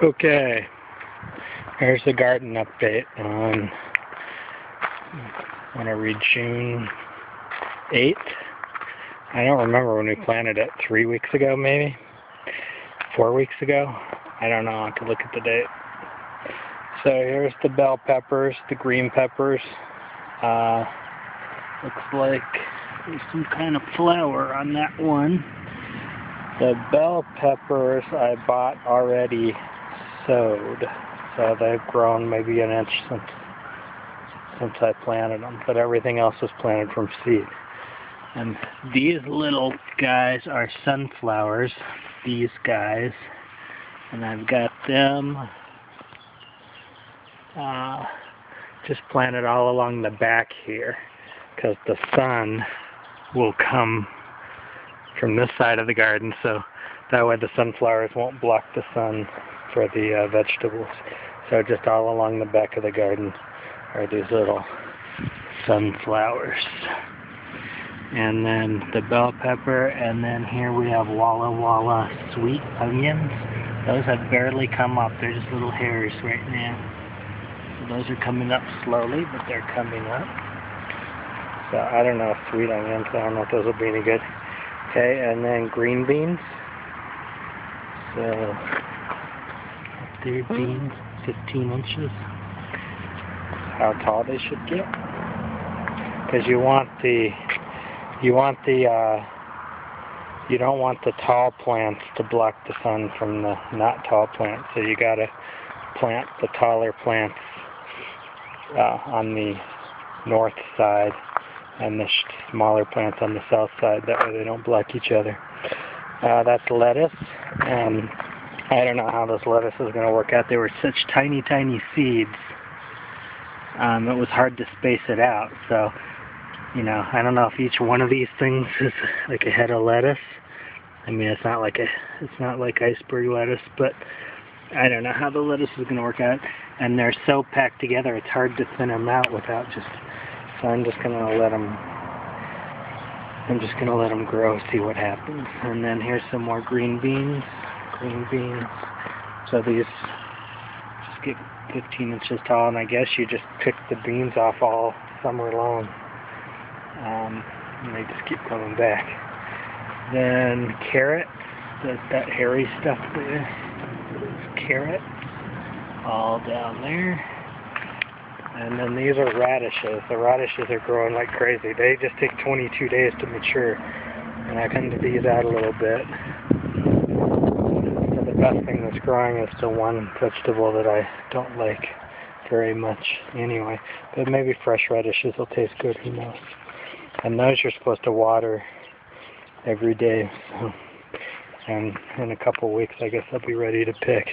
Okay, here's the garden update on, I want to read June 8th. I don't remember when we planted it, 3 weeks ago maybe? 4 weeks ago? I don't know, I have to look at the date. So here's the bell peppers, the green peppers. Looks like there's some kind of flower on that one. The bell peppers I bought already sowed, so they've grown maybe an inch since I planted them, but everything else was planted from seed. And these little guys are sunflowers, these guys, and I've got them just planted all along the back here, because the sun will come from this side of the garden, so that way the sunflowers won't block the sun for the vegetables. So just all along the back of the garden are these little sunflowers. And then the bell pepper, and then here we have Walla Walla sweet onions. Those have barely come up, they're just little hairs right now. So those are coming up slowly, but they're coming up. So I don't know if sweet onions, I don't know if those will be any good. Okay, and then green beans. So, they're beans, 15 inches. How tall they should get. Because you don't want the tall plants to block the sun from the not tall plants. So you gotta plant the taller plants on the north side, and the smaller plants on the south side, that way they don't block each other. That's lettuce, and I don't know how this lettuce is going to work out. They were such tiny seeds. It was hard to space it out, so I don't know if each one of these things is like a head of lettuce. I mean, it's not like iceberg lettuce, but I don't know how the lettuce is going to work out. And they're so packed together, it's hard to thin them out without just. So I'm just gonna let them grow, see what happens. And then here's some more green beans. So these just get 15 inches tall, and I guess you just pick the beans off all summer long. And they just keep coming back. Then carrots, that hairy stuff there. Carrots, all down there. And then these are radishes. The radishes are growing like crazy. They just take 22 days to mature. And I tend to these out a little bit. So the best thing that's growing is the one vegetable that I don't like very much anyway. But maybe fresh radishes will taste good, who knows. And those you're supposed to water every day. So, and in a couple weeks I guess I'll be ready to pick.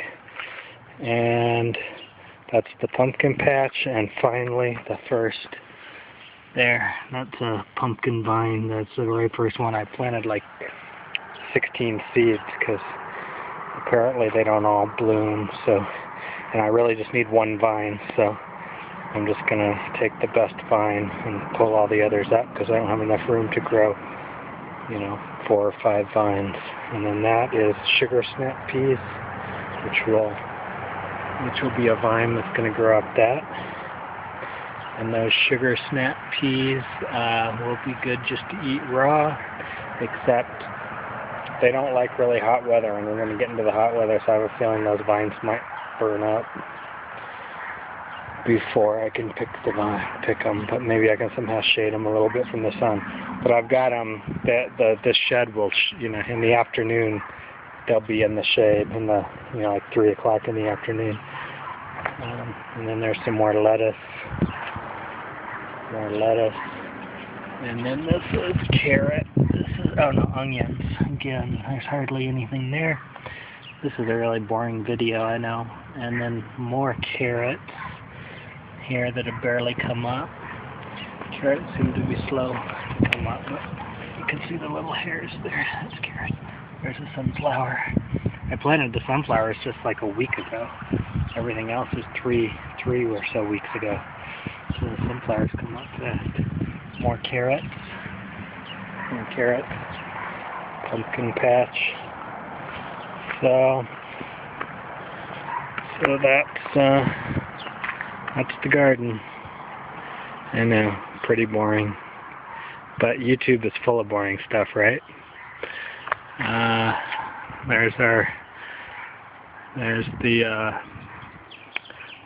And that's the pumpkin patch, and finally the first there. That's a pumpkin vine. That's the very first one. I planted like 16 seeds because apparently they don't all bloom. So, and I really just need one vine. So I'm just gonna take the best vine and pull all the others up because I don't have enough room to grow, 4 or 5 vines. And then that is sugar snap peas, which will be a vine that's going to grow up that. And those sugar snap peas will be good just to eat raw, except they don't like really hot weather, and we're going to get into the hot weather, so I have a feeling those vines might burn up before I can pick them, but maybe I can somehow shade them a little bit from the sun. But I've got them, the shed will, in the afternoon, they'll be in the shade in the, like 3 o'clock in the afternoon. And then there's some more lettuce. And then this is carrot. Onions. Again, there's hardly anything there. This is a really boring video, I know. And then more carrots here that have barely come up. Carrots seem to be slow to come up, but you can see the little hairs there. That's carrot. There's a sunflower. I planted the sunflowers just like a week ago. Everything else is three or so weeks ago. So the sunflowers come up fast. More carrots. Pumpkin patch. So So that's the garden. I know, pretty boring. But YouTube is full of boring stuff, right? There's the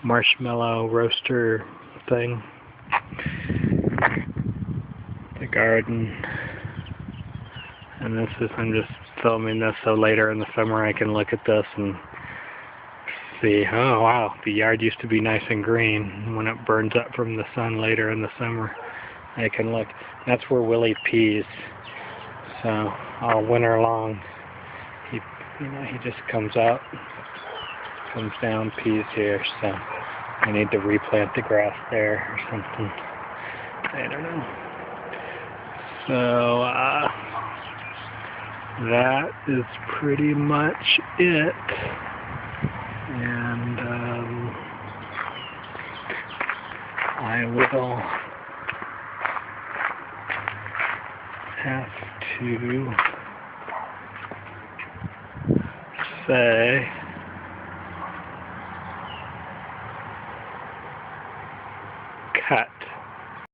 marshmallow roaster thing. The garden. And I'm just filming this so later in the summer I can look at this and see, oh wow, the yard used to be nice and green. When it burns up from the sun later in the summer, I can look. That's where Willie pees. So all winter long, he just comes out, comes down, pees here. So I need to replant the grass there or something. I don't know. So that is pretty much it. And I will have to say cut.